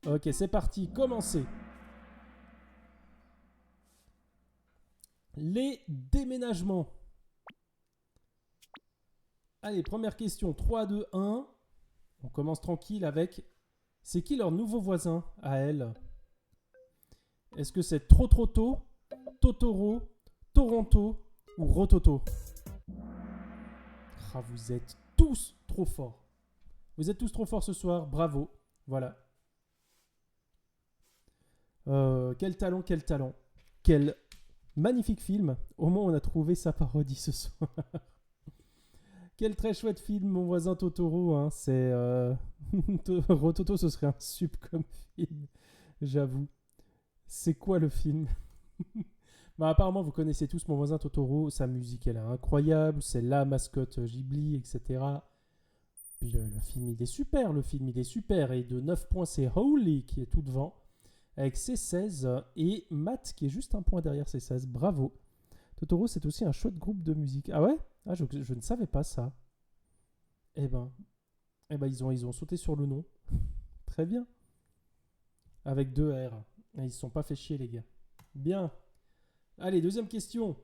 Ok, c'est parti, commencez. Les déménagements. Allez, première question. 3, 2, 1. On commence tranquille avec... C'est qui leur nouveau voisin à elle? Est-ce que c'est Trotroto, Totoro, Toronto ou Rototo? Ah, vous êtes tous trop forts. Vous êtes tous trop forts ce soir. Bravo. Voilà. Quel talent, quel talent. Quel magnifique film. Au moins, on a trouvé sa parodie ce soir. Quel très chouette film, Mon voisin Totoro. Hein. C'est Rototo, ce serait un sup comme film. J'avoue. C'est quoi le film? Bah, apparemment, vous connaissez tous Mon voisin Totoro. Sa musique, elle est incroyable. C'est la mascotte Ghibli, etc. Puis le film, il est super. Le film, il est super. Et de 9 points, c'est Howley qui est tout devant. Avec ses 16. Et Matt qui est juste un point derrière ses 16. Bravo. Totoro, c'est aussi un chouette groupe de musique. Ah ouais? Ah, je ne savais pas ça. Eh ben, ils ont sauté sur le nom. Très bien. Avec deux R. Ils se sont pas fait chier, les gars. Bien. Allez, deuxième question.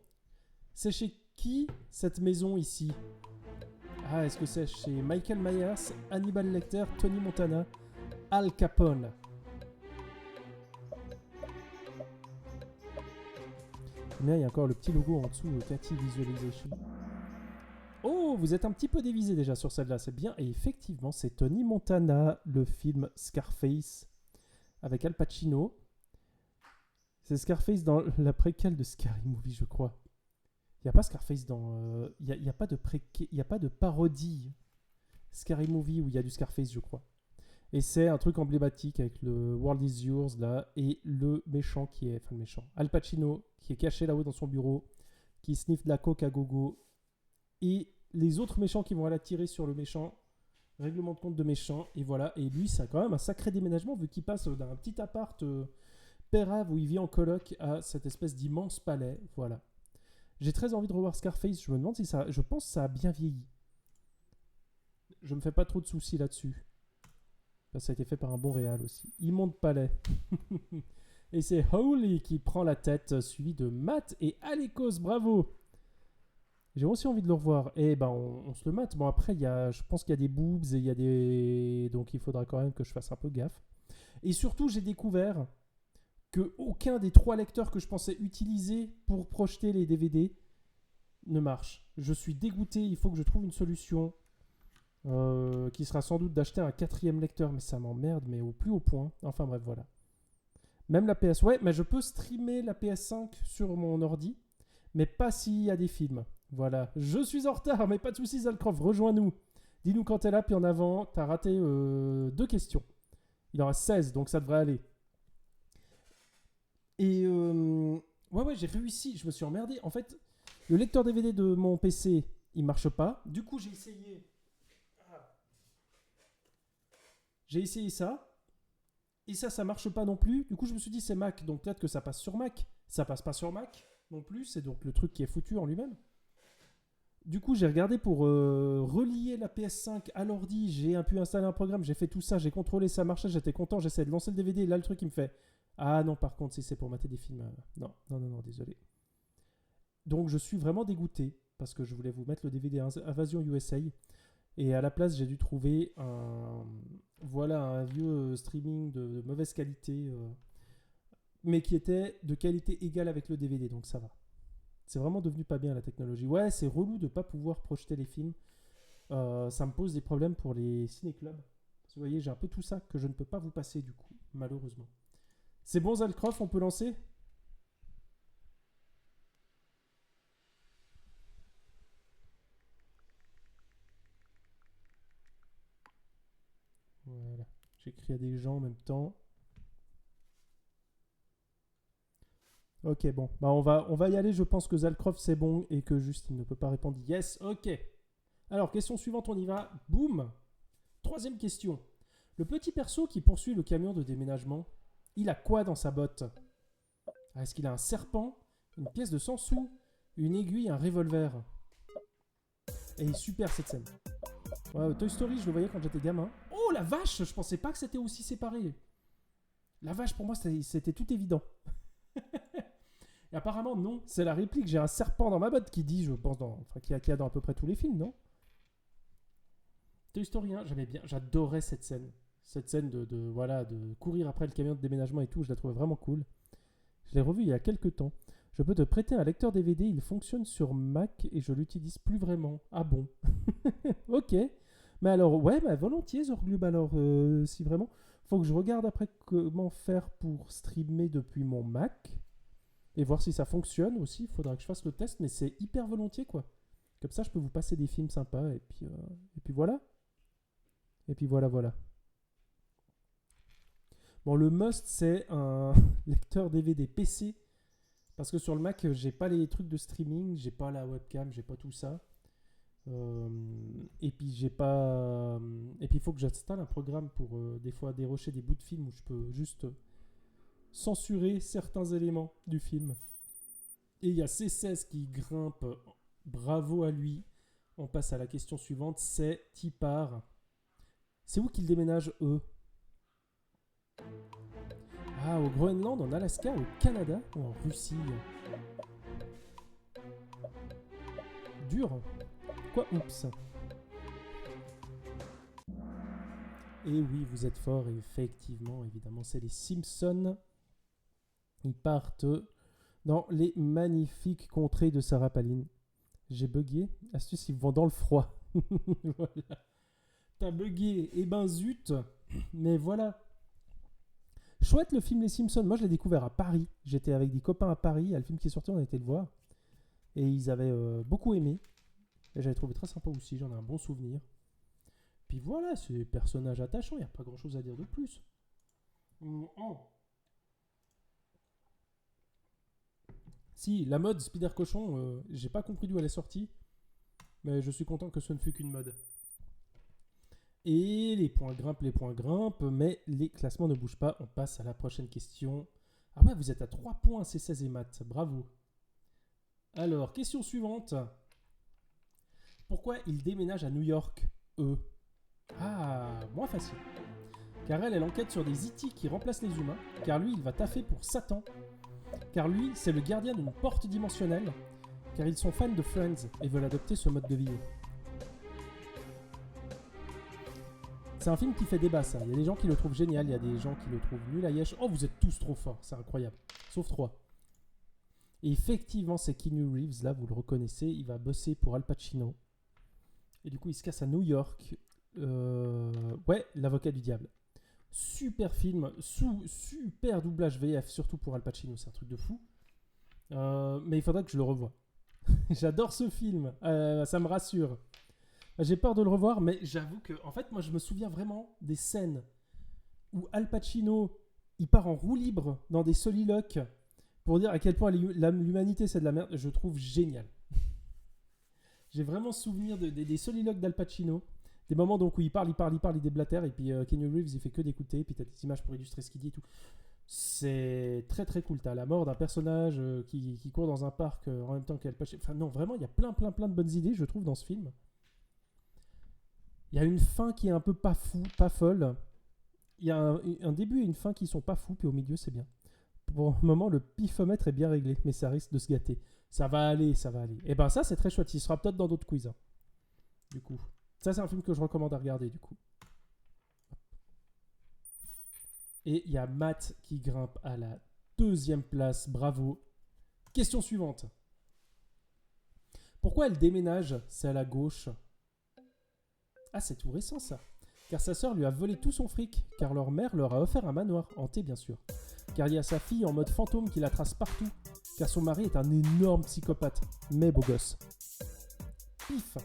C'est chez qui cette maison ici? Ah, est-ce que c'est chez Michael Myers, Hannibal Lecter, Tony Montana, Al Capone? Mais il y a encore le petit logo en dessous, Cathy Visualization. Oh, vous êtes un petit peu dévisé déjà sur celle-là, c'est bien. Et effectivement, c'est Tony Montana, le film Scarface avec Al Pacino. C'est Scarface dans la préquelle de Scary Movie, je crois. Il n'y a pas Scarface dans... Il n'y a pas de y a pas de parodie Scary Movie où il y a du Scarface, je crois. Et c'est un truc emblématique avec le World is Yours, là, et le méchant qui est... Enfin, le méchant. Al Pacino, qui est caché là-haut dans son bureau, qui sniffe de la coke à gogo, et les autres méchants qui vont aller tirer sur le méchant, règlement de compte de méchant, et voilà. Et lui, ça a quand même un sacré déménagement, vu qu'il passe d'un petit appart pérave où il vit en coloc à cette espèce d'immense palais, voilà. J'ai très envie de revoir Scarface, je me demande si ça... Je pense que ça a bien vieilli. Je me fais pas trop de soucis là-dessus. Parce que ça a été fait par un bon réal aussi. Immonde palais. Et c'est Howley qui prend la tête, suivi de Matt et Alekos, bravo. J'ai aussi envie de le revoir. Et ben on se le mate. Bon après, je pense qu'il y a des boobs et il y a des... Donc il faudra quand même que je fasse un peu gaffe. Et surtout, j'ai découvert que aucun des 3 lecteurs que je pensais utiliser pour projeter les DVD ne marche. Je suis dégoûté, il faut que je trouve une solution qui sera sans doute d'acheter un 4e lecteur, mais ça m'emmerde, mais au plus haut point. Enfin bref, voilà. Même la PS... Ouais, mais je peux streamer la PS5 sur mon ordi, mais pas s'il y a des films. Voilà. Je suis en retard, mais pas de soucis, Zalcroft, rejoins-nous. Dis-nous quand t'es là, puis en avant, t'as raté 2 questions. Il en reste 16, donc ça devrait aller. Et ouais, j'ai réussi. Je me suis emmerdé. En fait, le lecteur DVD de mon PC, il marche pas. Du coup, j'ai essayé. J'ai essayé ça. Et ça marche pas non plus. Du coup, je me suis dit, c'est Mac. Donc peut-être que ça passe sur Mac. Ça passe pas sur Mac non plus. C'est donc le truc qui est foutu en lui-même. Du coup, j'ai regardé pour relier la PS5 à l'ordi. J'ai pu installer un programme. J'ai fait tout ça. J'ai contrôlé, ça marchait. J'étais content. J'essaie de lancer le DVD. Et là, le truc, il me fait... Ah non, par contre, si c'est pour mater des films... Non, désolé. Donc, je suis vraiment dégoûté. Parce que je voulais vous mettre le DVD Invasion USA. Et à la place, j'ai dû trouver un vieux streaming de mauvaise qualité, mais qui était de qualité égale avec le DVD, donc ça va. C'est vraiment devenu pas bien la technologie. Ouais, c'est relou de ne pas pouvoir projeter les films. Ça me pose des problèmes pour les ciné-clubs. Vous voyez, j'ai un peu tout ça que je ne peux pas vous passer du coup, malheureusement. C'est bon, Zalcroft, on peut lancer? Voilà. J'écris à des gens en même temps. Ok, bon. Bah on va y aller. Je pense que Zalcroft c'est bon et que juste il ne peut pas répondre yes. Ok. Alors, question suivante, on y va. Boum. Troisième question. Le petit perso qui poursuit le camion de déménagement, il a quoi dans sa botte? Est-ce qu'il a un serpent, une pièce de 100 sous, une aiguille, un revolver? Et il est super cette scène. Ouais, Toy Story, je le voyais quand j'étais gamin. Oh la vache, je pensais pas que c'était aussi séparé. La vache, pour moi, c'était tout évident. Et apparemment, non. C'est la réplique. J'ai un serpent dans ma botte qui dit, je pense, qu'il y a dans à peu près tous les films, non? Toy Story 1, j'aimais bien. J'adorais cette scène. Cette scène de courir après le camion de déménagement et tout. Je la trouvais vraiment cool. Je l'ai revu il y a quelques temps. Je peux te prêter un lecteur DVD. Il fonctionne sur Mac et je l'utilise plus vraiment. Ah bon? Ok. Mais alors, ouais, bah, volontiers, Zorglub. Alors, si vraiment. Faut que je regarde après comment faire pour streamer depuis mon Mac. Et voir si ça fonctionne aussi. Il faudra que je fasse le test. Mais c'est hyper volontiers, quoi. Comme ça, je peux vous passer des films sympas. Et puis voilà. Et puis voilà. Bon, le must, c'est un lecteur DVD PC. Parce que sur le Mac, j'ai pas les trucs de streaming, j'ai pas la webcam, j'ai pas tout ça. Et puis j'ai pas. Et puis il faut que j'installe un programme pour des fois dérocher des bouts de film où je peux juste censurer certains éléments du film. Et il y a C16 qui grimpe. Bravo à lui. On passe à la question suivante. C'est Tipar. C'est où qu'ils déménagent eux? Ah, au Groenland, en Alaska, au Canada ou en Russie? Dur. Quoi? Oups. Et oui, vous êtes fort, et effectivement, évidemment, c'est les Simpsons. Ils partent dans les magnifiques contrées de Sarah Palin. J'ai bugué. Astuce, ils vont dans le froid. Voilà. T'as bugué. Eh ben zut. Mais voilà. Chouette le film Les Simpsons. Moi, je l'ai découvert à Paris. J'étais avec des copains à Paris. Il y a le film qui est sorti, on a été le voir. Et ils avaient beaucoup aimé. Et j'avais trouvé très sympa aussi. J'en ai un bon souvenir. Puis voilà, c'est des personnages attachants. Il n'y a pas grand chose à dire de plus. Si, la mode Spider Cochon, j'ai pas compris d'où elle est sortie. Mais je suis content que ce ne fût qu'une mode. Et les points grimpent, mais les classements ne bougent pas. On passe à la prochaine question. Ah ouais, vous êtes à 3 points, c'est 16 et maths. Bravo. Alors, question suivante. Pourquoi ils déménagent à New York, eux? Ah, moins facile. Car elle enquête sur des E.T. qui remplacent les humains. Car lui, il va taffer pour Satan. Car lui, c'est le gardien d'une porte dimensionnelle. Car ils sont fans de Friends et veulent adopter ce mode de vie. C'est un film qui fait débat, ça. Il y a des gens qui le trouvent génial, il y a des gens qui le trouvent nul à Yesh. Oh, vous êtes tous trop forts, c'est incroyable. Sauf 3. Et effectivement, c'est Keanu Reeves, là, vous le reconnaissez. Il va bosser pour Al Pacino. Et du coup, il se casse à New York. Ouais, L'Avocat du Diable. Super film, super doublage VF, surtout pour Al Pacino, c'est un truc de fou. Mais il faudrait que je le revoie. J'adore ce film, ça me rassure. J'ai peur de le revoir, mais j'avoue que, en fait, moi, je me souviens vraiment des scènes où Al Pacino, il part en roue libre dans des soliloques pour dire à quel point l'humanité, c'est de la merde. Je trouve génial. J'ai vraiment souvenir des soliloques d'Al Pacino, des moments donc où il parle, il déblatère, et puis Keanu Reeves, il fait que d'écouter, et puis t'as des images pour illustrer ce qu'il dit et tout. C'est très très cool. T'as la mort d'un personnage qui court dans un parc en même temps qu'Al Pacino. Enfin non, vraiment, il y a plein de bonnes idées, je trouve, dans ce film. Il y a une fin qui est un peu pas folle. Il y a un début et une fin qui sont pas fous, puis au milieu, c'est bien. Pour le moment, le pifomètre est bien réglé, mais ça risque de se gâter. Ça va aller. Et ben ça, c'est très chouette. Il sera peut-être dans d'autres quiz. Hein. Du coup. Ça, c'est un film que je recommande à regarder, du coup. Et il y a Matt qui grimpe à la 2e place. Bravo. Question suivante. Pourquoi elle déménage, c'est à la gauche? Ah, c'est tout récent, ça. Car sa sœur lui a volé tout son fric, car leur mère leur a offert un manoir, hanté bien sûr. Car il y a sa fille en mode fantôme qui la trace partout, car son mari est un énorme psychopathe, mais beau gosse. Pif.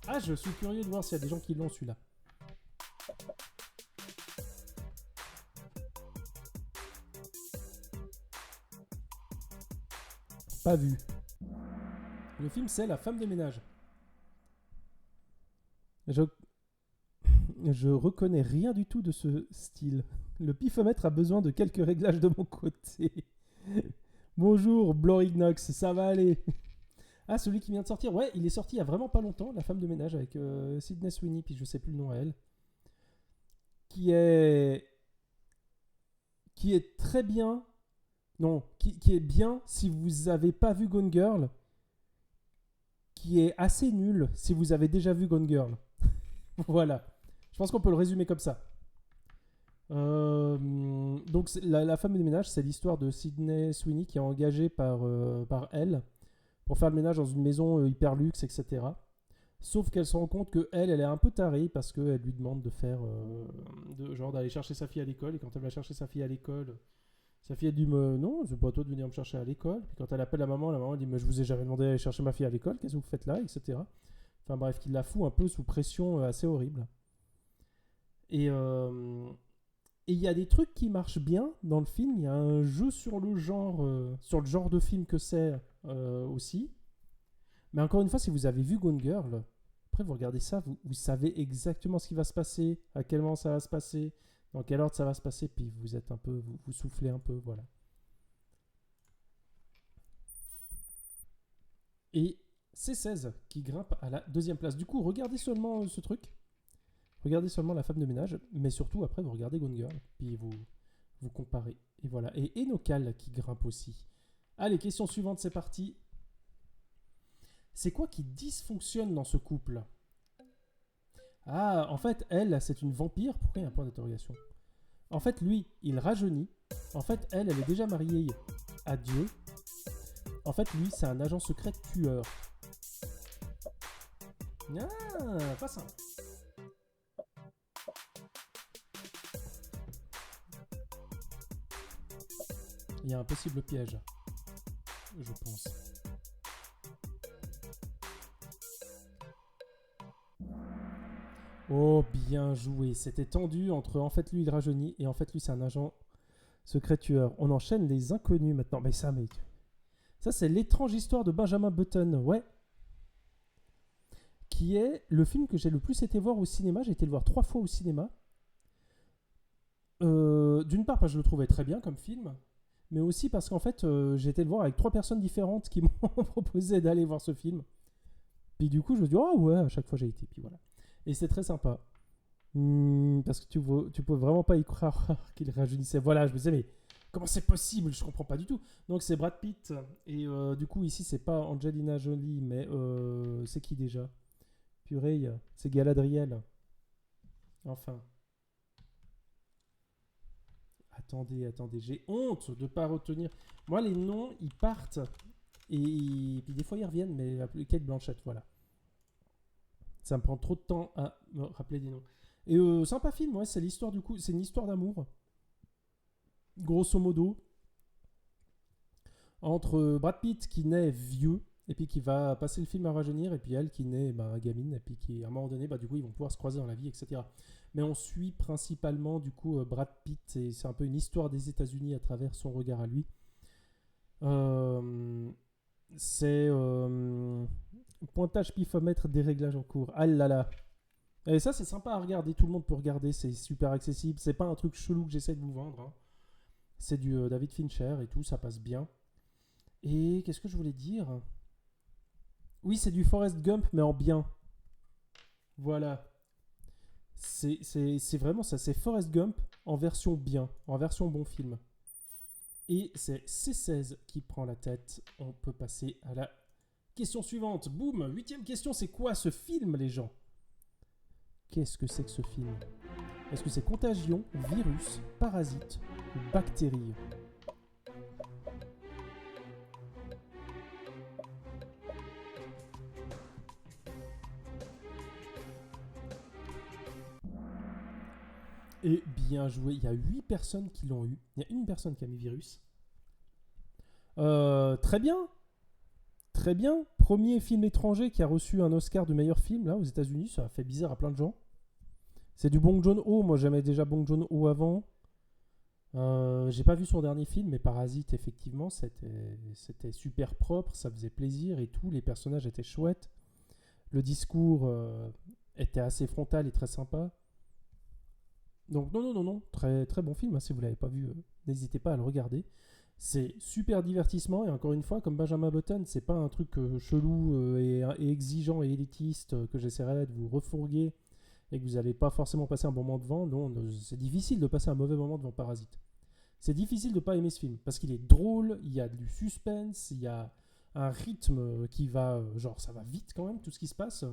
Ah, je suis curieux de voir s'il y a des gens qui l'ont, celui-là. Pas vu. Le film, c'est La femme de ménage. Je reconnais rien du tout de ce style. Le pifomètre a besoin de quelques réglages de mon côté. Bonjour, Blorignox, ça va aller. Ah, celui qui vient de sortir. Ouais, il est sorti il y a vraiment pas longtemps, La femme de ménage, avec Sydney Sweeney, puis je sais plus le nom à elle. Qui est qui est très bien. Non, qui est bien si vous avez pas vu Gone Girl, qui est assez nul si vous avez déjà vu Gone Girl. Voilà. Je pense qu'on peut le résumer comme ça. Donc la femme de ménage, c'est l'histoire de Sydney Sweeney qui est engagée par elle pour faire le ménage dans une maison hyper luxe, etc. Sauf qu'elle se rend compte que elle est un peu tarée parce qu'elle lui demande de faire genre d'aller chercher sa fille à l'école, et quand elle va chercher sa fille à l'école, sa fille elle dit non, c'est pas à toi de venir me chercher à l'école. Puis quand elle appelle la maman elle dit mais je vous ai jamais demandé d'aller chercher ma fille à l'école, qu'est-ce que vous faites là, etc. Enfin bref, qu'il la fout un peu sous pression assez horrible. Et il y a des trucs qui marchent bien dans le film. Il y a un jeu sur le genre de film que c'est aussi. Mais encore une fois, si vous avez vu Gone Girl, après vous regardez ça, vous savez exactement ce qui va se passer, à quel moment ça va se passer, dans quel ordre ça va se passer, puis vous êtes un peu, vous soufflez un peu, voilà. Et c'est 16 qui grimpe à la deuxième place. Du coup, regardez seulement ce truc. Regardez seulement la femme de ménage, mais surtout après vous regardez Gone Girl, puis vous comparez. Et voilà. Et Enocal qui grimpe aussi. Allez, question suivante, c'est parti. C'est quoi qui dysfonctionne dans ce couple? Ah, en fait, elle, c'est une vampire. Pourquoi il y a un point d'interrogation? En fait, lui, il rajeunit. En fait, elle est déjà mariée à Dieu. En fait, lui, c'est un agent secret tueur. Ah, pas simple. Il y a un possible piège, je pense. Oh, bien joué. C'était tendu entre en fait lui il rajeunit et en fait lui c'est un agent secret tueur. On enchaîne les inconnus maintenant. Mais ça, mec. Ça, c'est l'étrange histoire de Benjamin Button. Ouais. Qui est le film que j'ai le plus été voir au cinéma. J'ai été le voir 3 fois au cinéma. D'une part, parce que je le trouvais très bien comme film. Mais aussi parce qu'en fait, j'ai été le voir avec 3 personnes différentes qui m'ont proposé d'aller voir ce film. Puis du coup, je me dis, oh ouais, à chaque fois j'ai été. Puis voilà. Et c'est très sympa. Parce que tu peux vraiment pas y croire qu'il rajeunissait. Voilà, je me disais, mais comment c'est possible? Je comprends pas du tout. Donc c'est Brad Pitt. Et du coup, ici, c'est pas Angelina Jolie, mais c'est qui déjà? Purée, c'est Galadriel. Enfin. Attendez, j'ai honte de pas retenir. Moi, les noms, ils partent. Et puis des fois, ils reviennent, mais Kate Blanchett, voilà. Ça me prend trop de temps à me rappeler des noms. Et sympa film, ouais, c'est l'histoire du coup, c'est une histoire d'amour, grosso modo, entre Brad Pitt qui naît vieux et puis qui va passer le film à rajeunir, et puis elle qui naît gamine, et puis qui à un moment donné, du coup, ils vont pouvoir se croiser dans la vie, etc. Mais on suit principalement du coup Brad Pitt, et c'est un peu une histoire des États-Unis à travers son regard à lui. C'est pointage pifomètre, déréglage en cours. Ah là là. Et ça, c'est sympa à regarder. Tout le monde peut regarder. C'est super accessible. C'est pas un truc chelou que j'essaie de vous vendre. Hein. C'est du David Fincher et tout. Ça passe bien. Et qu'est-ce que je voulais dire? Oui, c'est du Forrest Gump, mais en bien. Voilà. C'est vraiment ça. C'est Forrest Gump en version bien. En version bon film. Et c'est C16 qui prend la tête. On peut passer à la question suivante. Boum. 8e question. C'est quoi ce film, les gens? Qu'est-ce que c'est que ce film? Est-ce que c'est contagion, virus, parasite ou bactérie? Et bien joué, il y a 8 personnes qui l'ont eu. Il y a une personne qui a mis virus. Très bien. Très bien. Premier film étranger qui a reçu un Oscar de meilleur film, là, aux États-Unis. Ça a fait bizarre à plein de gens. C'est du Bong Joon-ho. Moi, j'aimais déjà Bong Joon-ho avant. J'ai pas vu son dernier film, mais Parasite, effectivement, c'était super propre. Ça faisait plaisir et tout. Les personnages étaient chouettes. Le discours était assez frontal et très sympa. Donc, non. Très, très bon film. Hein, si vous l'avez pas vu, n'hésitez pas à le regarder. C'est super divertissement, et encore une fois, comme Benjamin Button, c'est pas un truc chelou et exigeant et élitiste que j'essaierai de vous refourguer et que vous n'allez pas forcément passer un bon moment devant. Non, c'est difficile de passer un mauvais moment devant Parasite. C'est difficile de pas aimer ce film parce qu'il est drôle, il y a du suspense, il y a un rythme qui va, genre ça va vite quand même, tout ce qui se passe.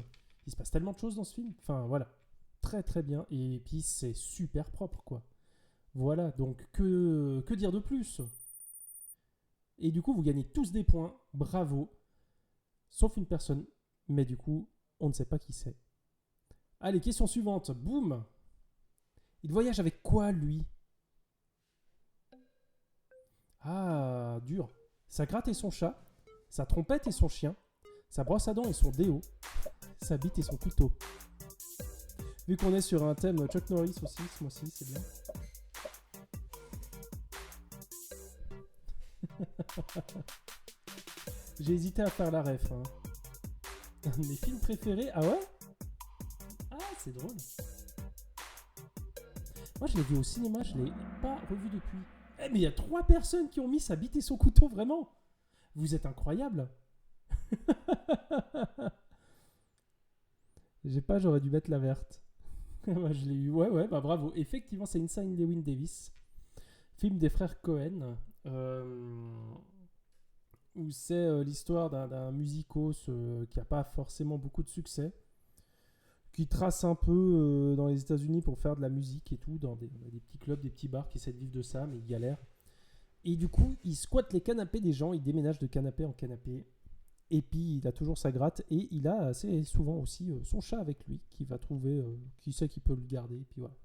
Il se passe tellement de choses dans ce film. Enfin voilà, très très bien. Et puis c'est super propre quoi. Voilà, donc que dire de plus? Et du coup, vous gagnez tous des points, bravo. Sauf une personne, mais du coup, on ne sait pas qui c'est. Allez, question suivante, boum. Il voyage avec quoi lui? Ah, dur. Sa gratte et son chat, sa trompette et son chien, sa brosse à dents et son déo, sa bite et son couteau. Vu qu'on est sur un thème Chuck Norris aussi, ce mois-ci, c'est bien. J'ai hésité à faire la ref. Hein. Mes films préférés? Ah ouais? Ah, c'est drôle. Moi, je l'ai vu au cinéma, je l'ai pas revu depuis. Eh, mais il y a 3 personnes qui ont mis sa bite et son couteau, vraiment. Vous êtes incroyables. J'ai pas, j'aurais dû mettre la verte. Moi, je l'ai eu. Ouais, bah bravo. Effectivement, c'est Inside Llewyn Davis. Film des frères Cohen. Où c'est l'histoire d'un musicos qui n'a pas forcément beaucoup de succès, qui trace un peu dans les États-Unis pour faire de la musique et tout, dans des petits clubs, des petits bars qui essaient de vivre de ça, mais il galère. Et du coup, il squatte les canapés des gens, il déménage de canapé en canapé. Et puis, il a toujours sa gratte. Et il a assez souvent aussi son chat avec lui, qui va trouver qui sait qui peut le garder. Et puis voilà.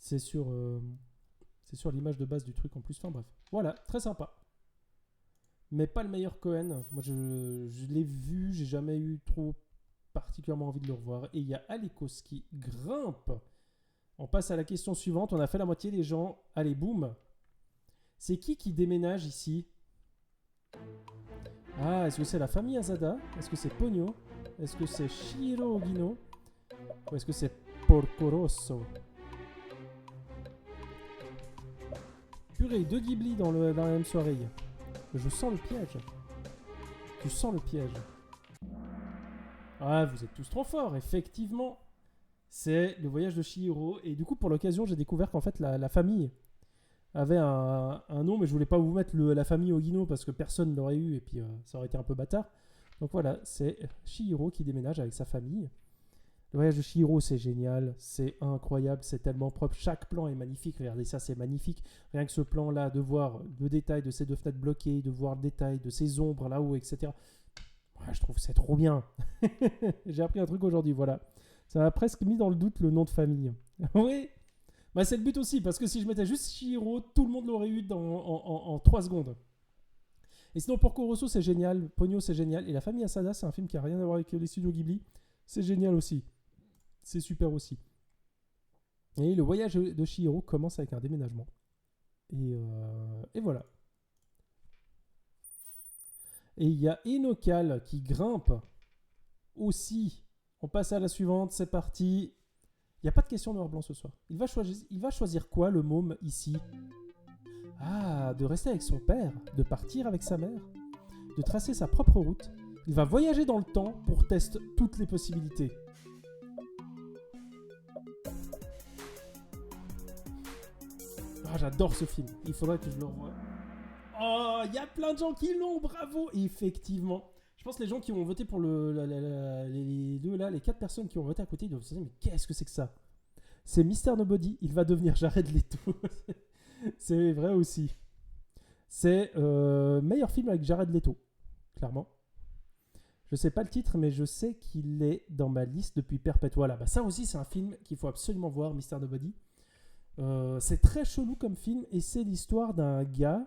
C'est sur l'image de base du truc en plus. Enfin bref. Voilà, très sympa. Mais pas le meilleur Cohen. Moi, je l'ai vu, j'ai jamais eu trop particulièrement envie de le revoir. Et il y a Alekos qui grimpe. On passe à la question suivante. On a fait la moitié des gens. Allez, boum. C'est qui déménage ici? Ah, est-ce que c'est la famille Azada? Est-ce que c'est Pogno? Est-ce que c'est Shiro Ogino? Ou est-ce que c'est Porco Rosso? Purée, 2 Ghibli dans la même soirée. Je sens le piège. Tu sens le piège. Ah, vous êtes tous trop forts, effectivement. C'est le voyage de Chihiro. Et du coup, pour l'occasion, j'ai découvert qu'en fait, la famille avait un nom, mais je voulais pas vous mettre la famille Ogino parce que personne l'aurait eu et puis ça aurait été un peu bâtard. Donc voilà, c'est Chihiro qui déménage avec sa famille. Le voyage de Chihiro, c'est génial, c'est incroyable, c'est tellement propre. Chaque plan est magnifique. Regardez ça, c'est magnifique. Rien que ce plan-là, de voir le détail de ces 2 fenêtres bloquées, de voir le détail de ces ombres là-haut, etc. Ouais, je trouve que c'est trop bien. J'ai appris un truc aujourd'hui, voilà. Ça m'a presque mis dans le doute le nom de famille. Oui, bah, c'est le but aussi, parce que si je mettais juste Chihiro, tout le monde l'aurait eu en 3 secondes. Et sinon, Porco Rosso, c'est génial. Pogno, c'est génial. Et La famille Asada, c'est un film qui n'a rien à voir avec les studios Ghibli. C'est génial aussi. C'est super aussi. Et le voyage de Chihiro commence avec un déménagement. Et voilà. Et il y a Enokal qui grimpe aussi. On passe à la suivante, c'est parti. Il n'y a pas de question noir blanc ce soir. Il va choisir quoi, le môme, ici? Ah, de rester avec son père, de partir avec sa mère, de tracer sa propre route. Il va voyager dans le temps pour tester toutes les possibilités. Ah, j'adore ce film. Il faudrait que je le revoie. Oh, il y a plein de gens qui l'ont, bravo. Et effectivement, je pense que les gens qui ont voté pour les deux là, les 4 personnes qui ont voté à côté, ils doivent se dire mais qu'est-ce que c'est que ça? C'est Mr. Nobody, il va devenir Jared Leto. C'est vrai aussi. C'est meilleur film avec Jared Leto, clairement. Je sais pas le titre, mais je sais qu'il est dans ma liste depuis perpétuel. Voilà, bah ça aussi c'est un film qu'il faut absolument voir, Mr. Nobody. C'est très chelou comme film et c'est l'histoire d'un gars.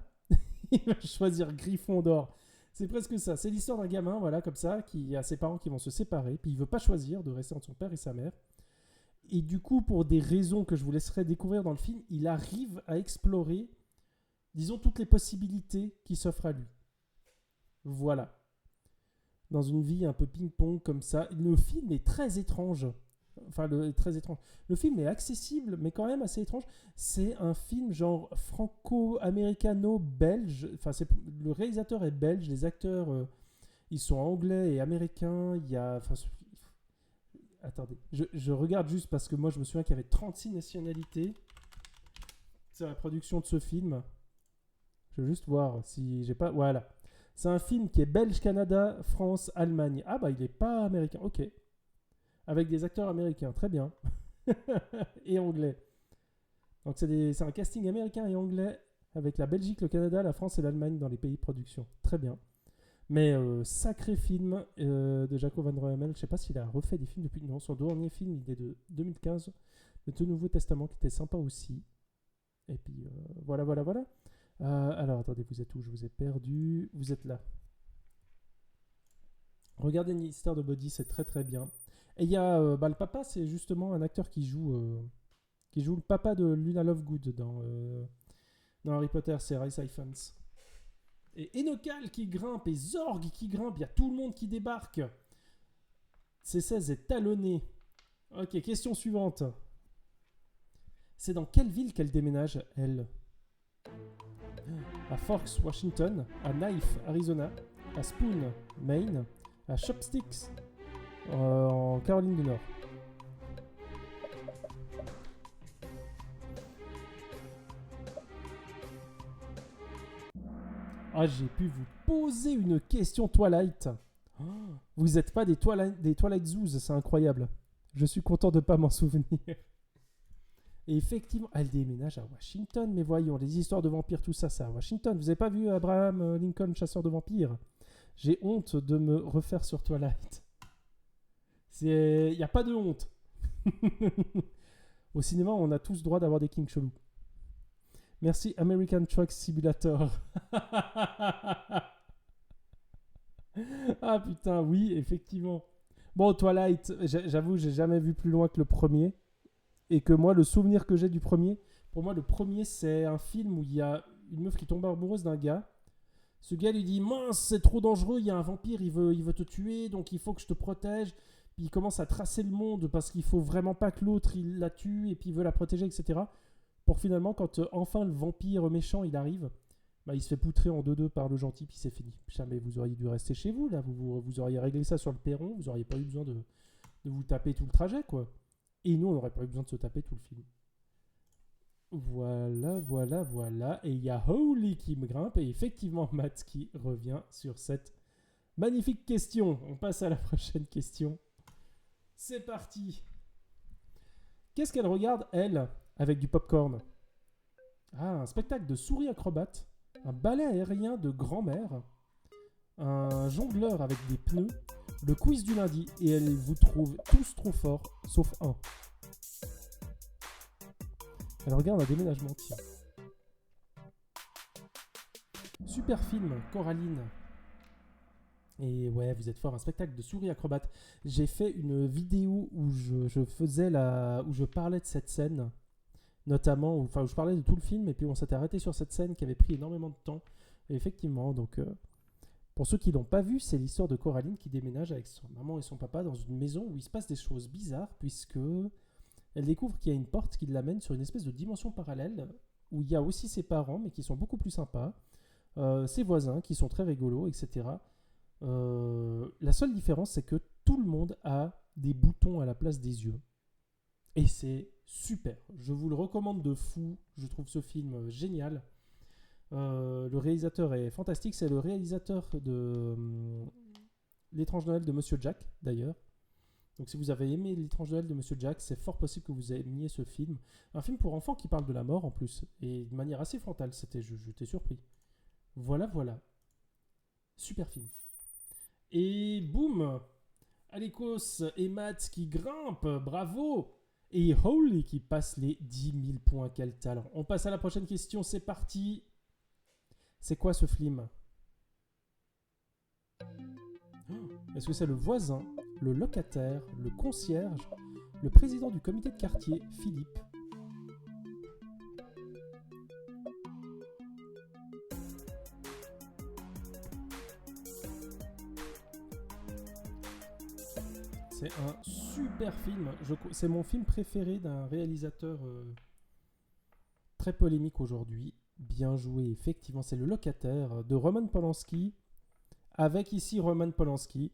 Il va choisir Gryffondor. C'est presque ça. C'est l'histoire d'un gamin, voilà, comme ça, qui a ses parents qui vont se séparer, puis il veut pas choisir de rester entre son père et sa mère. Et du coup, pour des raisons que je vous laisserai découvrir dans le film, il arrive à explorer, disons, toutes les possibilités qui s'offrent à lui. Voilà. Dans une vie un peu ping-pong comme ça. Le film est très étrange. Enfin, très étrange. Le film est accessible, mais quand même assez étrange. C'est un film genre franco-américano-belge. Enfin, le réalisateur est belge, les acteurs, ils sont anglais et américains. Il y a... Enfin, attendez, je regarde juste parce que moi, je me souviens qu'il y avait 36 nationalités. C'est la production de ce film. Je veux juste voir si j'ai pas... Voilà. C'est un film qui est belge, Canada, France, Allemagne. Ah bah il est pas américain, ok. Avec des acteurs américains, très bien. Et anglais. Donc c'est un casting américain et anglais avec la Belgique, le Canada, la France et l'Allemagne dans les pays de production. Très bien. Mais sacré film de Jaco Van Roemel. Je sais pas s'il a refait des films depuis... Non, son dernier film, il est de 2015. Le Nouveau Testament qui était sympa aussi. Et puis voilà, voilà, voilà. Alors attendez, vous êtes où? Je vous ai perdu. Vous êtes là. Regardez Ministère de Body, c'est très très bien. Et il y a le papa, c'est justement un acteur qui joue le papa de Luna Lovegood dans Harry Potter, c'est Rhys Ifans. Et Enokal qui grimpe, et Zorg qui grimpe, il y a tout le monde qui débarque. C16 est talonné. Ok, question suivante. C'est dans quelle ville qu'elle déménage, elle? À Forks, Washington, à Knife, Arizona, à Spoon, Maine, à Chopsticks, en Caroline du Nord. Ah, j'ai pu vous poser une question Twilight. Oh, vous n'êtes pas des Twilight Zoos, c'est incroyable. Je suis content de ne pas m'en souvenir. Et effectivement, elle déménage à Washington, mais voyons, les histoires de vampires, tout ça, c'est à Washington. Vous n'avez pas vu Abraham Lincoln, chasseur de vampires? J'ai honte de me refaire sur Twilight. Il n'y a pas de honte. Au cinéma, on a tous droit d'avoir des kings chelous. Merci American Truck Simulator. Ah putain, oui, effectivement. Bon, Twilight, j'avoue, j'ai jamais vu plus loin que le premier. Et que moi, le souvenir que j'ai du premier, pour moi, le premier, c'est un film où il y a une meuf qui tombe amoureuse d'un gars. Ce gars lui dit: mince, c'est trop dangereux, il y a un vampire, il veut te tuer, donc il faut que je te protège. Puis il commence à tracer le monde parce qu'il faut vraiment pas que l'autre il la tue et puis il veut la protéger, etc. Pour finalement, quand enfin le vampire méchant il arrive, bah, il se fait poutrer en 2-2 par le gentil, puis c'est fini. Jamais vous auriez dû rester chez vous, là, vous auriez réglé ça sur le perron, vous auriez pas eu besoin de vous taper tout le trajet, quoi. Et nous, on n'aurait pas eu besoin de se taper tout le film. Voilà, voilà, voilà. Et il y a Holy qui me grimpe, et effectivement, Matt qui revient sur cette magnifique question. On passe à la prochaine question. C'est parti. Qu'est-ce qu'elle regarde, elle, avec du popcorn? Ah, un spectacle de souris acrobates, un ballet aérien de grand-mère, un jongleur avec des pneus, le quiz du lundi, et elle vous trouve tous trop forts, sauf un. Elle regarde un déménagement, tiens. Super film, Coraline. Et ouais, vous êtes fort, un spectacle de souris acrobates. J'ai fait une vidéo où où je parlais de cette scène, notamment, où je parlais de tout le film, et puis on s'était arrêté sur cette scène qui avait pris énormément de temps. Et effectivement, donc, pour ceux qui l'ont pas vu, c'est l'histoire de Coraline qui déménage avec son maman et son papa dans une maison où il se passe des choses bizarres, puisque elle découvre qu'il y a une porte qui l'amène sur une espèce de dimension parallèle, où il y a aussi ses parents, mais qui sont beaucoup plus sympas, ses voisins, qui sont très rigolos, etc. La seule différence, c'est que tout le monde a des boutons à la place des yeux. Et c'est super. Je vous le recommande de fou. Je trouve ce film génial. Le réalisateur est fantastique. C'est le réalisateur de L'étrange Noël de Monsieur Jack, d'ailleurs. Donc si vous avez aimé L'étrange Noël de Monsieur Jack, c'est fort possible que vous aimiez ce film. Un film pour enfants qui parle de la mort en plus. Et de manière assez frontale. J'étais surpris. Voilà, voilà. Super film. Et boum, Alikos et Matt qui grimpent, bravo. Et Holy qui passe les 10 000 points, quel talent. On passe à la prochaine question, c'est parti. C'est quoi ce film? Est-ce que c'est le voisin, le locataire, le concierge, le président du comité de quartier, Philippe? C'est un super film. C'est mon film préféré d'un réalisateur très polémique aujourd'hui. Bien joué, effectivement. C'est Le Locataire de Roman Polanski, avec ici Roman Polanski,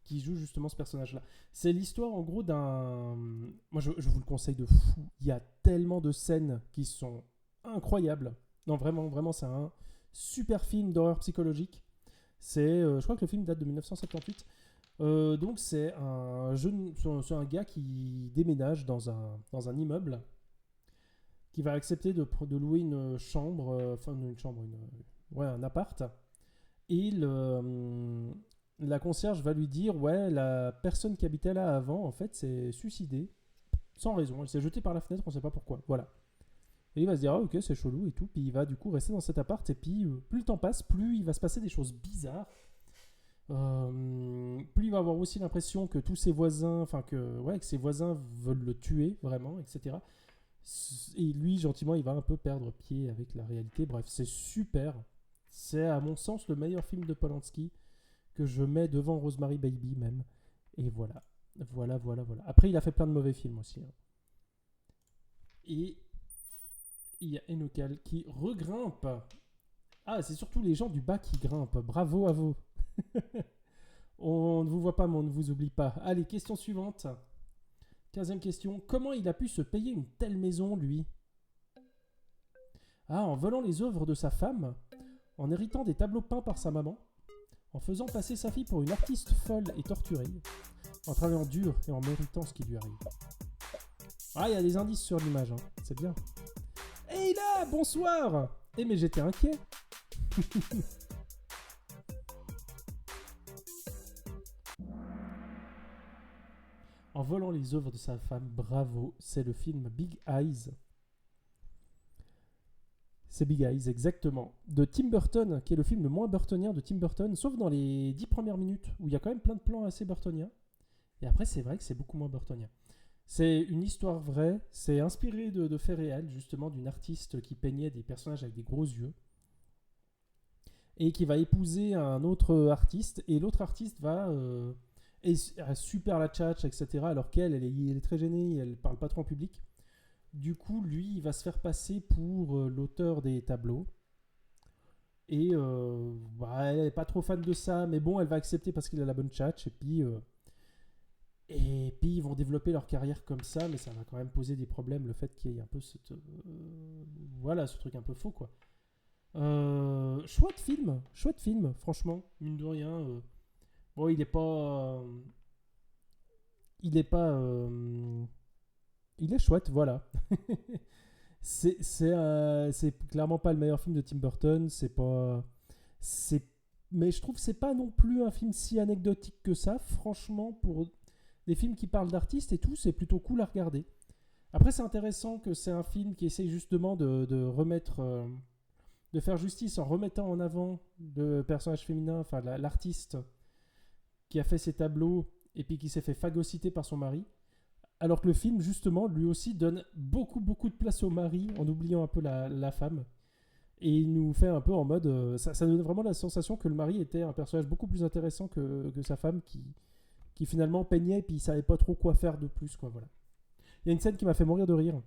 qui joue justement ce personnage-là. C'est l'histoire en gros d'un... Moi, je vous le conseille de fou. Il y a tellement de scènes qui sont incroyables. Non, vraiment, vraiment, c'est un Super film d'horreur psychologique. Je crois que le film date de 1978. Donc c'est c'est un gars qui déménage dans un immeuble, qui va accepter de louer une chambre, ouais, un appart. Et la concierge va lui dire, ouais, la personne qui habitait là avant, en fait, s'est suicidée sans raison. Elle s'est jetée par la fenêtre, on ne sait pas pourquoi. Voilà. Et il va se dire, ah ok, c'est chelou et tout. Puis il va du coup rester dans cet appart. Et puis plus le temps passe, plus il va se passer des choses bizarres. Plus il va avoir aussi l'impression que tous ses voisins, que ses voisins veulent le tuer vraiment, etc. Et lui, gentiment, il va un peu perdre pied avec la réalité. Bref, c'est super. C'est à mon sens le meilleur film de Polanski, que je mets devant Rosemary Baby même. Et voilà. Voilà. Après, il a fait plein de mauvais films aussi, hein. Et il y a Enokal qui regrimpe. Ah, c'est surtout les gens du bas qui grimpent. Bravo à vous. On ne vous voit pas, mais on ne vous oublie pas. Allez, question suivante. 15e question. Comment il a pu se payer une telle maison, lui? Ah, en volant les œuvres de sa femme, en héritant des tableaux peints par sa maman, en faisant passer sa fille pour une artiste folle et torturée, en travaillant dur et en méritant ce qui lui arrive. Ah, il y a des indices sur l'image, hein. C'est bien. Hey là, bonsoir. Mais j'étais inquiet. En volant les œuvres de sa femme, bravo, c'est le film Big Eyes. C'est Big Eyes, exactement. De Tim Burton, qui est le film le moins burtonien de Tim Burton, sauf dans les 10 premières minutes, où il y a quand même plein de plans assez burtoniens. Et après, c'est vrai que c'est beaucoup moins burtonien. C'est une histoire vraie, c'est inspiré de faits réels, justement, d'une artiste qui peignait des personnages avec des gros yeux, et qui va épouser un autre artiste, et l'autre artiste va... super la tchatch, etc. Alors qu'elle, elle est très gênée, elle parle pas trop en public. Du coup, lui, il va se faire passer pour l'auteur des tableaux. Et elle est pas trop fan de ça, mais bon, elle va accepter parce qu'il a la bonne tchatch. Et puis, ils vont développer leur carrière comme ça, mais ça va quand même poser des problèmes, le fait qu'il y ait un peu ce truc un peu faux, quoi. Chouette film, franchement, mine de rien. Bon, il est pas... il est chouette, voilà. C'est clairement pas le meilleur film de Tim Burton. Mais je trouve que c'est pas non plus un film si anecdotique que ça. Franchement, pour des films qui parlent d'artistes et tout, c'est plutôt cool à regarder. Après, c'est intéressant que c'est un film qui essaye justement de remettre... de faire justice en remettant en avant le personnage féminin, enfin l'artiste qui a fait ses tableaux et puis qui s'est fait phagocyter par son mari. Alors que le film, justement, lui aussi donne beaucoup de place au mari en oubliant un peu la femme. Et il nous fait un peu en mode... ça donne vraiment la sensation que le mari était un personnage beaucoup plus intéressant que sa femme qui finalement peignait et puis il savait pas trop quoi faire de plus, quoi, voilà. Il y a une scène qui m'a fait mourir de rire.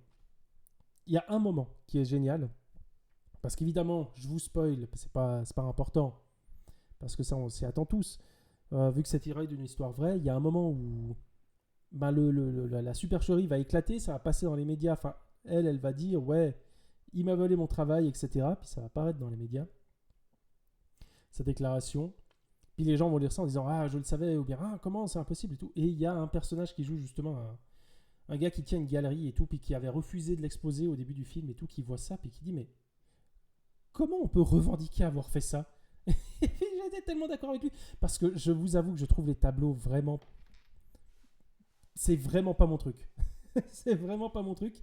Il y a un moment qui est génial. Parce qu'évidemment, je vous spoil, c'est pas important. Parce que ça, on s'y attend tous. Vu que c'est tiré d'une histoire vraie, il y a un moment où la supercherie va éclater, ça va passer dans les médias. Enfin, elle va dire, ouais, il m'a volé mon travail, etc. Puis ça va apparaître dans les médias, sa déclaration. Puis les gens vont lire ça en disant, ah, je le savais, ou bien, ah, comment, c'est impossible et tout. Et il y a un personnage qui joue justement un gars qui tient une galerie et tout, puis qui avait refusé de l'exposer au début du film et tout, qui voit ça, puis qui dit, mais comment on peut revendiquer avoir fait ça? J'étais tellement d'accord avec lui. Parce que je vous avoue que je trouve les tableaux vraiment... C'est vraiment pas mon truc. C'est vraiment pas mon truc.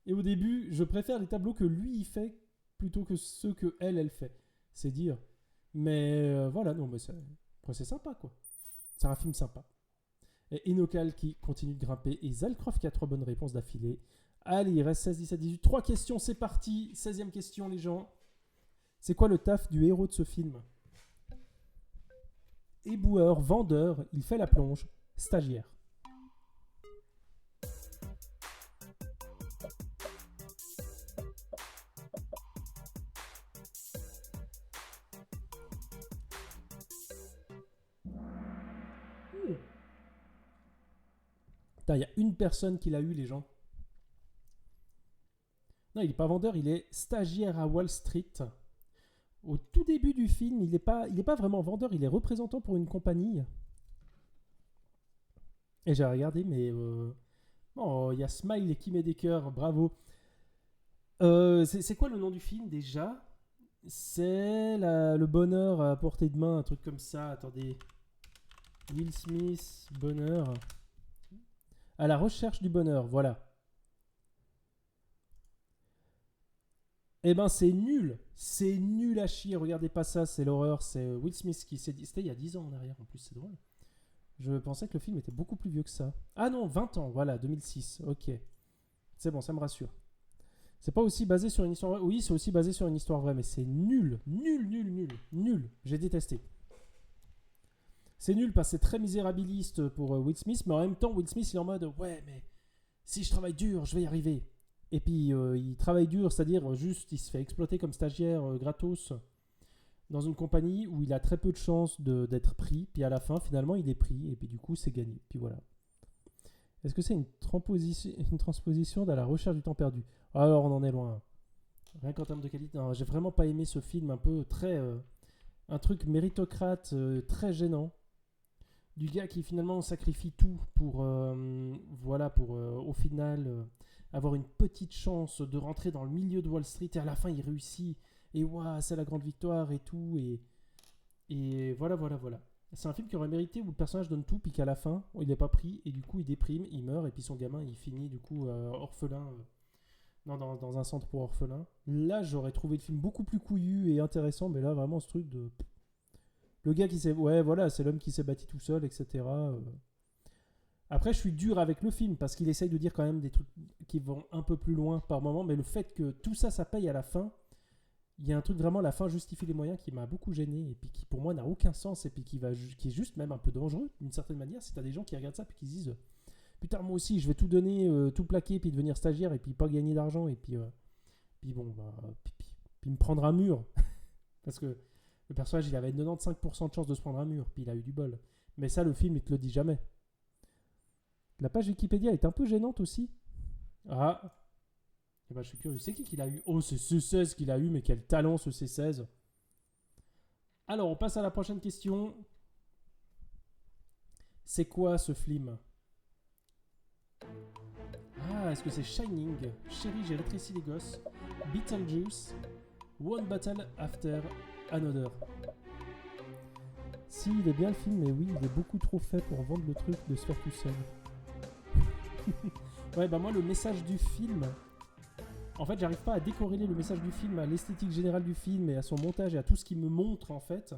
Et au début, je préfère les tableaux que lui, il fait, plutôt que ceux que elle fait. C'est dire. Mais voilà, non, mais c'est sympa, quoi. C'est un film sympa. Et Enokal qui continue de grimper. Et Zalcroft qui a 3 bonnes réponses d'affilée. Allez, il reste 16, 17, 18. 3 questions, c'est parti. 16e question, les gens. C'est quoi le taf du héros de ce film? Éboueur, vendeur, il fait la plonge, stagiaire. Il y a une personne qui l'a eu, les gens. Non, il n'est pas vendeur, il est stagiaire à Wall Street. Au tout début du film, il est pas vraiment vendeur, il est représentant pour une compagnie. Et j'ai regardé, mais oh, il y a Smile qui met des cœurs, bravo. C'est quoi le nom du film déjà? C'est le bonheur à portée de main, un truc comme ça. Attendez. Will Smith, bonheur. À la recherche du bonheur, voilà. Eh ben c'est nul. C'est nul à chier. Regardez pas ça, c'est l'horreur. C'est Will Smith qui s'est dit. C'était il y a 10 ans en arrière en plus, c'est drôle. Je pensais que le film était beaucoup plus vieux que ça. Ah non, 20 ans, voilà, 2006. Ok. C'est bon, ça me rassure. C'est pas aussi basé sur une histoire vraie. Oui, c'est aussi basé sur une histoire vraie, mais c'est nul. Nul, nul, nul. Nul. J'ai détesté. C'est nul parce que c'est très misérabiliste pour Will Smith, mais en même temps, Will Smith, il est en mode ouais, mais si je travaille dur, je vais y arriver. Et puis, il travaille dur, c'est-à-dire juste, il se fait exploiter comme stagiaire gratos dans une compagnie où il a très peu de chances d'être pris. Puis à la fin, finalement, il est pris. Et puis du coup, c'est gagné. Puis voilà. Est-ce que c'est une transposition de la recherche du temps perdu? Alors, on en est loin. Rien qu'en termes de qualité. Non, j'ai vraiment pas aimé ce film un peu très... un truc méritocrate, très gênant. Du gars qui finalement sacrifie tout pour... voilà, pour au final... avoir une petite chance de rentrer dans le milieu de Wall Street et à la fin il réussit et waouh, c'est la grande victoire et tout et voilà. C'est un film qui aurait mérité où le personnage donne tout puis qu'à la fin il n'est pas pris et du coup il déprime, il meurt et puis son gamin il finit du coup orphelin dans un centre pour orphelins. Là j'aurais trouvé le film beaucoup plus couillu et intéressant, mais là vraiment ce truc de le gars qui s'est ouais voilà, c'est l'homme qui s'est bâti tout seul, etc. Après, je suis dur avec le film parce qu'il essaye de dire quand même des trucs qui vont un peu plus loin par moment, mais le fait que tout ça, ça paye à la fin, il y a un truc vraiment, la fin justifie les moyens qui m'a beaucoup gêné et puis qui pour moi n'a aucun sens et puis qui est juste même un peu dangereux d'une certaine manière. Si t'as des gens qui regardent ça puis qui se disent putain, moi aussi, je vais tout donner, tout plaquer puis devenir stagiaire et puis pas gagner d'argent et puis bon, bah, puis me prendre un mur parce que le personnage il avait 95% de chance de se prendre un mur puis il a eu du bol. Mais ça, le film il te le dit jamais. La page Wikipédia est un peu gênante aussi. Ah. Eh ben, je suis curieux. C'est qui l'a eu? Oh, c'est C16 qu'il a eu, mais quel talent ce C16. Alors, on passe à la prochaine question. C'est quoi ce film? Ah, est-ce que c'est Shining? Chérie, j'ai rétréci les gosses. Beetlejuice. One Battle After Another. Si, il est bien le film, mais oui, il est beaucoup trop fait pour vendre le truc de se faire tout seul. Ouais, bah moi, le message du film... En fait, j'arrive pas à décorréler le message du film à l'esthétique générale du film et à son montage et à tout ce qu'il me montre, en fait.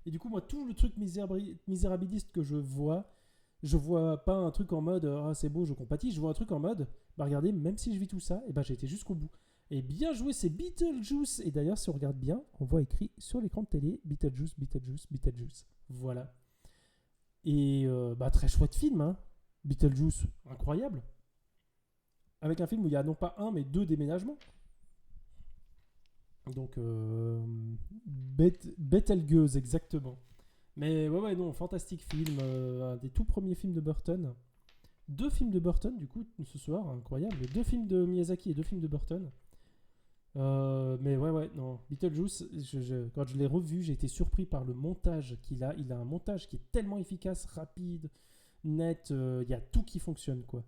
Et du coup, moi, tout le truc misérabiliste que je vois pas un truc en mode « Ah, c'est beau, je compatis », je vois un truc en mode « Bah regardez, même si je vis tout ça, et bah j'ai été jusqu'au bout. » Et bien joué, c'est Beetlejuice. Et d'ailleurs, si on regarde bien, on voit écrit sur l'écran de télé « Beetlejuice, Beetlejuice, Beetlejuice ». Voilà. Et bah très chouette film, hein. Beetlejuice, incroyable. Avec un film où il y a non pas un, mais 2 déménagements. Donc, Betelgeuse, exactement. Mais ouais, non, fantastique film. Un des tout premiers films de Burton. 2 films de Burton, du coup, ce soir, incroyable. 2 films de Miyazaki et 2 films de Burton. Mais ouais, non. Beetlejuice, quand je l'ai revu, j'ai été surpris par le montage qu'il a. Il a un montage qui est tellement efficace, rapide, net. Il y a tout qui fonctionne, quoi.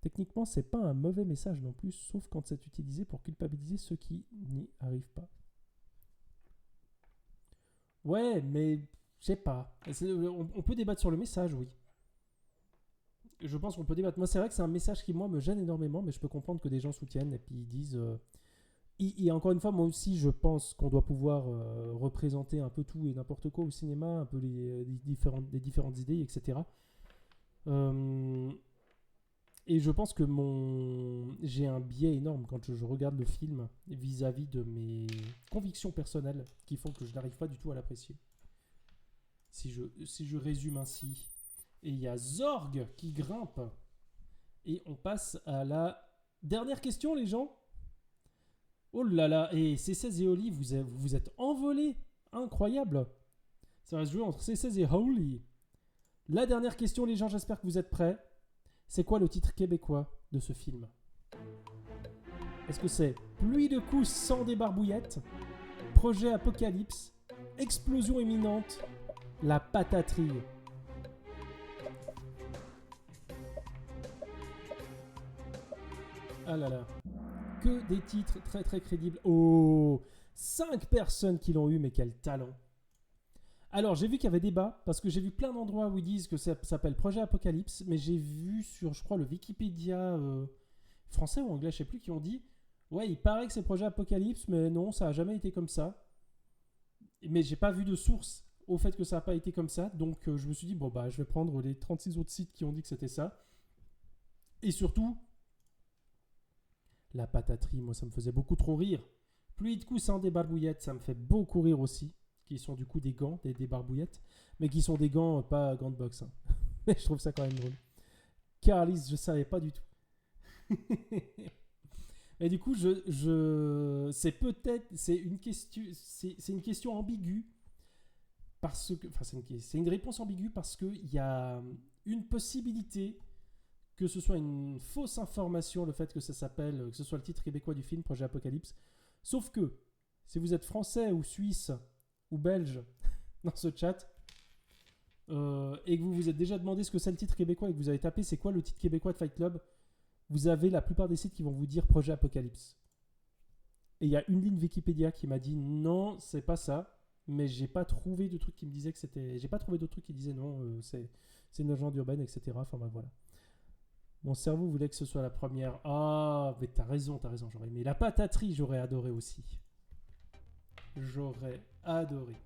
Techniquement, c'est pas un mauvais message non plus, sauf quand c'est utilisé pour culpabiliser ceux qui n'y arrivent pas. Ouais, mais je sais pas. On peut débattre sur le message, oui. Je pense qu'on peut débattre. Moi, c'est vrai que c'est un message qui, moi, me gêne énormément, mais je peux comprendre que des gens soutiennent et puis ils disent... Et encore une fois, moi aussi, je pense qu'on doit pouvoir représenter un peu tout et n'importe quoi au cinéma, un peu les différentes idées, etc. Et je pense que j'ai un biais énorme quand je regarde le film vis-à-vis de mes convictions personnelles qui font que je n'arrive pas du tout à l'apprécier. Si je résume ainsi. Et il y a Zorg qui grimpe. Et on passe à la dernière question, les gens. Oh là là, et C16 et Holly, vous êtes envolés. Incroyable. Ça va se jouer entre C16 et Holly. La dernière question, les gens, j'espère que vous êtes prêts. C'est quoi le titre québécois de ce film? Est-ce que c'est Pluie de coups sans des barbouillettes, Projet Apocalypse, explosion imminente, la pataterie. Ah là là. Que des titres très très crédibles. Oh, 5 personnes qui l'ont eu, mais quel talent. Alors, j'ai vu qu'il y avait débat, parce que j'ai vu plein d'endroits où ils disent que ça s'appelle Projet Apocalypse, mais j'ai vu sur, je crois, le Wikipédia français ou anglais, je sais plus, qui ont dit ouais, il paraît que c'est Projet Apocalypse, mais non, ça n'a jamais été comme ça. Mais j'ai pas vu de source au fait que ça n'a pas été comme ça, donc je me suis dit, bon, bah, je vais prendre les 36 autres sites qui ont dit que c'était ça. Et surtout, la pataterie, moi, ça me faisait beaucoup trop rire. Pluie de coussins, des barbouillettes, ça me fait beaucoup rire aussi. Qui sont du coup des gants, des barbouillettes, mais qui sont des gants, pas gants de boxe. Hein. Mais je trouve ça quand même drôle. Carlis, je savais pas du tout. Et du coup, c'est une question ambiguë parce que, enfin, c'est une réponse ambiguë parce que il y a une possibilité que ce soit une fausse information, le fait que ça s'appelle, que ce soit le titre québécois du film Projet Apocalypse. Sauf que si vous êtes français ou suisse ou belge dans ce chat et que vous vous êtes déjà demandé ce que c'est le titre québécois et que vous avez tapé c'est quoi le titre québécois de Fight Club, vous avez la plupart des sites qui vont vous dire Projet Apocalypse. Et il y a une ligne Wikipédia qui m'a dit non, c'est pas ça, mais j'ai pas trouvé de truc qui me disait que c'était. J'ai pas trouvé d'autres trucs qui disaient non, c'est une légende urbaine, etc. Enfin bah voilà. Mon cerveau voulait que ce soit la première. Ah, mais t'as raison, j'aurais aimé. La pataterie, j'aurais adoré aussi. J'aurais adoré.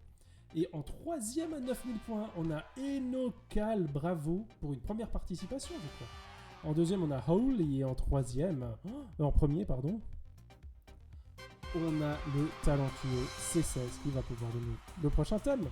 Et en troisième à 9000 points, on a Enocal, bravo, pour une première participation, je crois. En deuxième, on a Holy, et en premier, pardon, on a le talentueux C16 qui va pouvoir donner le prochain thème.